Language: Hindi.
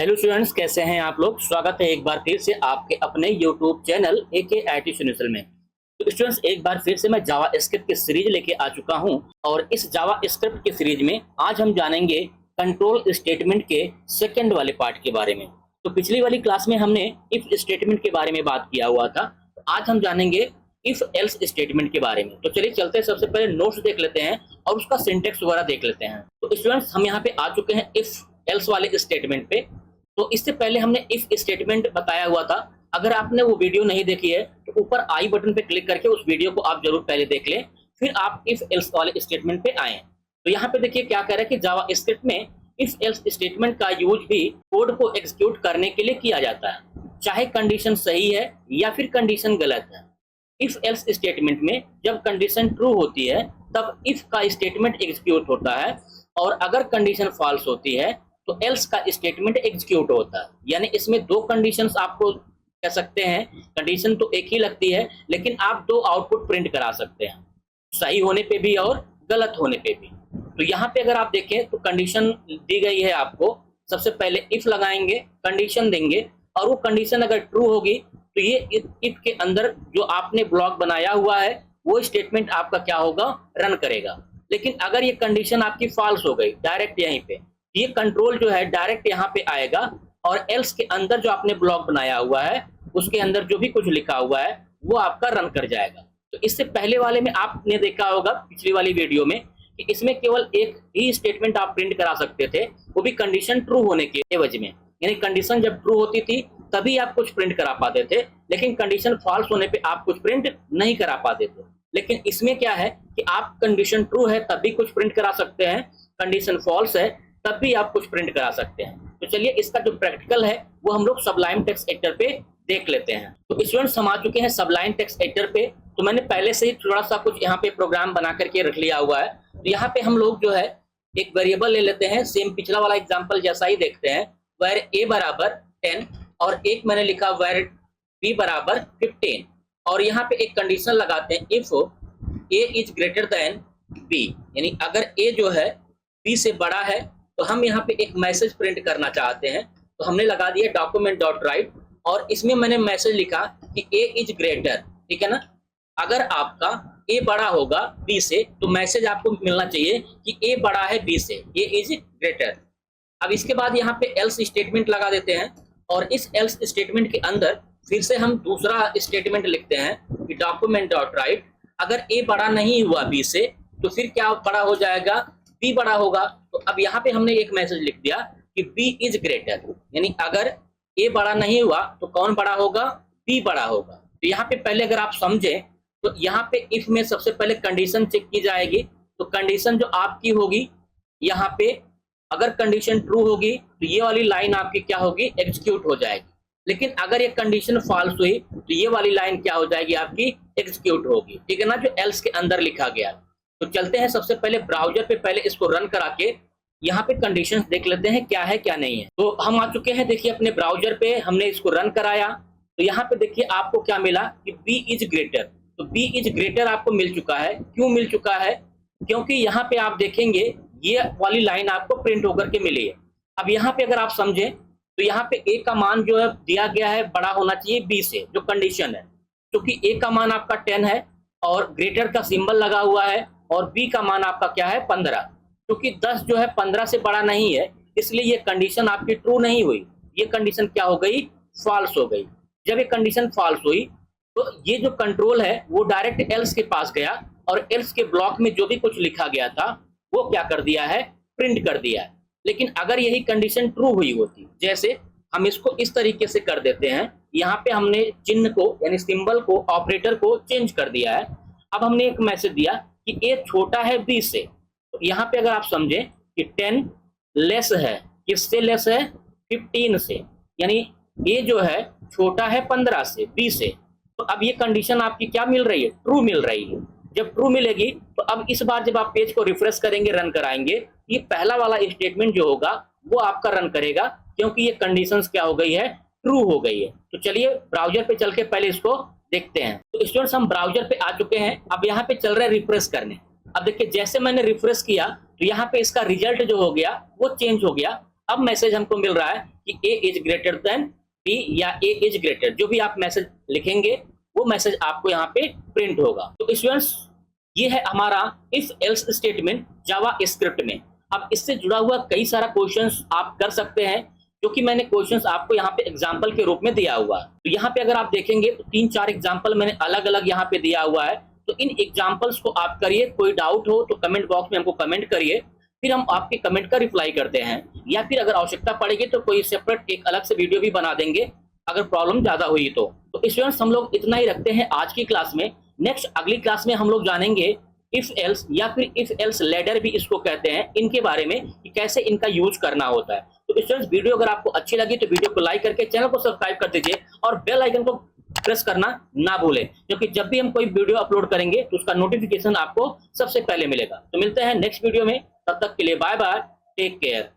हेलो स्टूडेंट्स, कैसे हैं आप लोग। स्वागत है एक बार फिर से आपके अपने YouTube channel AK IT solution में। तो स्टूडेंट्स, एक बार फिर से मैं जावा स्क्रिप्ट की सीरीज लेके आ चुका हूं और इस जावा स्क्रिप्ट की सीरीज में आज हम जानेंगे कंट्रोल स्टेटमेंट के सेकंड वाले पार्ट के बारे में। तो पिछली वाली क्लास में हमने इफ स्टेटमेंट के बारे में बात किया हुआ था, तो आज हम जानेंगे इफ एल्स स्टेटमेंट के बारे में। तो चलिए चलते हैं, सबसे पहले नोट्स देख लेते हैं और उसका सिंटेक्स वगैरह देख लेते हैं। तो स्टूडेंट्स, हम यहाँ पे आ चुके हैं इफ एल्स वाले स्टेटमेंट पे। तो इससे पहले हमने इफ स्टेटमेंट बताया हुआ था। अगर आपने वो वीडियो नहीं देखी है तो ऊपर आई बटन पे क्लिक करके उस वीडियो को आप जरूर पहले देख लें, फिर आप इफ एल्स वाले स्टेटमेंट पे आए। तो यहाँ पे देखिए क्या कह रहा है कि जावा स्क्रिप्ट में इफ एल्स स्टेटमेंट का यूज भी कोड को एग्जीक्यूट करने के लिए किया जाता है, चाहे कंडीशन सही है या फिर कंडीशन गलत है। इफ एल्स स्टेटमेंट में जब कंडीशन ट्रू होती है तब इफ का स्टेटमेंट एग्जीक्यूट होता है, और अगर कंडीशन फॉल्स होती है तो एल्स का स्टेटमेंट एग्जीक्यूट होता है। यानी इसमें दो कंडीशंस आपको कह सकते हैं, कंडीशन तो एक ही लगती है लेकिन आप दो आउटपुट प्रिंट करा सकते हैं, सही होने पे भी और गलत होने पे भी। तो यहाँ पे अगर आप देखें तो कंडीशन दी गई है आपको, सबसे पहले इफ लगाएंगे, कंडीशन देंगे, और वो कंडीशन अगर ट्रू होगी तो ये इफ के अंदर जो आपने ब्लॉक बनाया हुआ है वो स्टेटमेंट आपका क्या होगा, रन करेगा। लेकिन अगर ये कंडीशन आपकी फॉल्स हो गई डायरेक्ट यहीं पे, ये कंट्रोल जो है डायरेक्ट यहाँ पे आएगा और एल्स के अंदर जो आपने ब्लॉक बनाया हुआ है उसके अंदर जो भी कुछ लिखा हुआ है वो आपका रन कर जाएगा। तो इससे पहले वाले में आपने देखा होगा पिछली वाली वीडियो में कि इसमें केवल एक ही स्टेटमेंट आप प्रिंट करा सकते थे, वो भी कंडीशन ट्रू होने के एवज में। यानी कंडीशन जब ट्रू होती थी तभी आप कुछ प्रिंट करा पाते थे, लेकिन कंडीशन फॉल्स होने पे आप कुछ प्रिंट नहीं करा पाते थे। लेकिन इसमें क्या है कि आप कंडीशन ट्रू है तब भी कुछ प्रिंट करा सकते हैं, कंडीशन फॉल्स है तब भी आप कुछ प्रिंट करा सकते हैं। तो चलिए इसका जो प्रैक्टिकल है वो हम लोग सबलाइन टेक्स्ट एडिटर पे देख लेते हैं। तो स्टूडेंट्स, हम आ चुके हैं सबलाइन टेक्स्ट एडिटर पे। तो मैंने पहले से ही थोड़ा सा कुछ यहाँ पे प्रोग्राम बना करके रख लिया हुआ है। तो यहाँ पे हम लोग जो है एक वेरिएबल ले लेते हैं, सेम पिछला वाला एग्जाम्पल जैसा ही देखते हैं। वेर ए बराबर 10 और एक मैंने लिखा वेर बी बराबर 15, और यहाँ पे एक कंडीशन लगाते हैं, if A is greater than B. यानी अगर ए जो है बी से बड़ा है तो हम यहाँ पे एक मैसेज प्रिंट करना चाहते हैं। तो हमने लगा दिया डॉक्यूमेंट डॉट राइट, और इसमें मैंने मैसेज लिखा कि ए इज ग्रेटर, ठीक है ना। अगर आपका ए बड़ा होगा बी से तो मैसेज आपको मिलना चाहिए कि ए बड़ा है बी से, ए इज ग्रेटर। अब इसके बाद यहाँ पे एल्स स्टेटमेंट लगा देते हैं, और इस एल्स स्टेटमेंट के अंदर फिर से हम दूसरा स्टेटमेंट लिखते हैं कि डॉक्यूमेंट डॉट राइट, अगर ए बड़ा नहीं हुआ बी से तो फिर क्या बड़ा हो जाएगा, बी बड़ा होगा। तो अब यहाँ पे हमने एक मैसेज लिख दिया कि बी इज ग्रेटर, यानी अगर ए बड़ा नहीं हुआ तो कौन बड़ा होगा, बी बड़ा होगा। तो यहाँ पे पहले अगर आप समझे तो यहाँ पे इफ में सबसे पहले कंडीशन चेक की जाएगी। तो कंडीशन जो आपकी होगी यहाँ पे, अगर कंडीशन ट्रू होगी तो ये वाली लाइन आपकी क्या होगी, एग्जीक्यूट हो जाएगी। लेकिन अगर ये कंडीशन फॉल्स हुई तो ये वाली लाइन क्या हो जाएगी, आपकी एग्जीक्यूट होगी, ठीक है ना, जो एल्स के अंदर लिखा गया। तो चलते हैं सबसे पहले ब्राउजर पे, पहले इसको रन करा के यहाँ पे कंडीशंस देख लेते हैं क्या है क्या नहीं है। तो हम आ चुके हैं, देखिए अपने ब्राउजर पे हमने इसको रन कराया। तो यहाँ पे देखिए आपको क्या मिला कि बी इज ग्रेटर। तो बी इज ग्रेटर आपको मिल चुका है। क्यों मिल चुका है, क्योंकि यहाँ पे आप देखेंगे ये वाली लाइन आपको प्रिंट होकर के मिली है। अब यहाँ पे अगर आप समझे तो यहाँ पे ए का मान जो है दिया गया है बड़ा होना चाहिए बी से, जो कंडीशन है, क्योंकि ए का मान आपका 10 है और ग्रेटर का सिंबल लगा हुआ है, और बी का मान आपका क्या है 15। क्योंकि 10 जो है 15 से बड़ा नहीं है, इसलिए ये कंडीशन आपकी ट्रू नहीं हुई, ये कंडीशन क्या हो गई, फॉल्स हो गई। जब ये कंडीशन फॉल्स हुई तो ये जो कंट्रोल है वो डायरेक्ट एल्स के पास गया, और एल्स के ब्लॉक में जो भी कुछ लिखा गया था वो क्या कर दिया है, प्रिंट कर दिया है। लेकिन अगर यही कंडीशन ट्रू हुई होती, जैसे हम इसको इस तरीके से कर देते हैं, यहाँ पे हमने चिन्ह को यानी सिंबल को, ऑपरेटर को चेंज कर दिया है। अब हमने एक मैसेज दिया कि ए छोटा है बी से। तो यहाँ पे अगर आप समझें कि 10 लेस है, किससे लेस है, 15 से, यानी ए जो है छोटा है 15 से, बी से। तो अब ये कंडीशन आपकी क्या मिल रही है, ट्रू मिल रही है। जब ट्रू मिलेगी तो अब इस बार जब आप पेज को रिफ्रेश करेंगे, रन कराएंगे, ये पहला वाला स्टेटमेंट जो होगा वो आपका रन करेगा, क्योंकि ये कंडीशंस क्या हो गई है, ट्रू हो गई है। तो चलिए ब्राउजर पे चल के पहले इसको देखते हैं। तो स्टूडेंट्स, हम ब्राउजर पे आ चुके हैं। अब यहाँ पे चल रहा है रिफ्रेश करने। अब देखिए जैसे मैंने रिफ्रेश किया तो यहाँ पे इसका रिजल्ट जो हो गया वो चेंज हो गया। अब मैसेज हमको मिल रहा है कि ए इज ग्रेटर देन बी या ए इज ग्रेटर, जो भी आप मैसेज लिखेंगे वो मैसेज आपको यहाँ पे प्रिंट होगा। तो स्टूडेंट्स ये है हमारा if else statement Java script में। अब इससे जुड़ा हुआ कई सारा क्वेश्चंस आप कर सकते हैं, जो कि मैंने क्वेश्चंस आपको यहाँ पे एग्जांपल के रूप में दिया हुआ है। तो यहाँ पे अगर आप देखेंगे तो 3-4 एग्जांपल मैंने अलग अलग यहाँ पे दिया हुआ है। तो इन एग्जांपल्स को आप करिए, कोई डाउट हो तो कमेंट बॉक्स में हमको कमेंट करिए, फिर हम आपके कमेंट का रिप्लाई करते हैं, या फिर अगर आवश्यकता पड़ेगी तो कोई सेपरेट एक अलग से वीडियो भी बना देंगे अगर प्रॉब्लम ज्यादा हुई तो। स्टूडेंट्स हम लोग इतना ही रखते हैं आज की क्लास में। नेक्स्ट अगली क्लास में हम लोग जानेंगे इफ एल्स या फिर इफ एल्स लैडर भी इसको कहते हैं, इनके बारे में कि कैसे इनका यूज करना होता है। तो स्टूडेंट्स वीडियो अगर आपको अच्छी लगी तो वीडियो को लाइक करके चैनल को सब्सक्राइब कर दीजिए और बेल आइकन को प्रेस करना ना भूलें, क्योंकि जब भी हम कोई वीडियो अपलोड करेंगे तो उसका नोटिफिकेशन आपको सबसे पहले मिलेगा। तो मिलते हैं नेक्स्ट वीडियो में, तब तक के लिए बाय बाय, टेक केयर।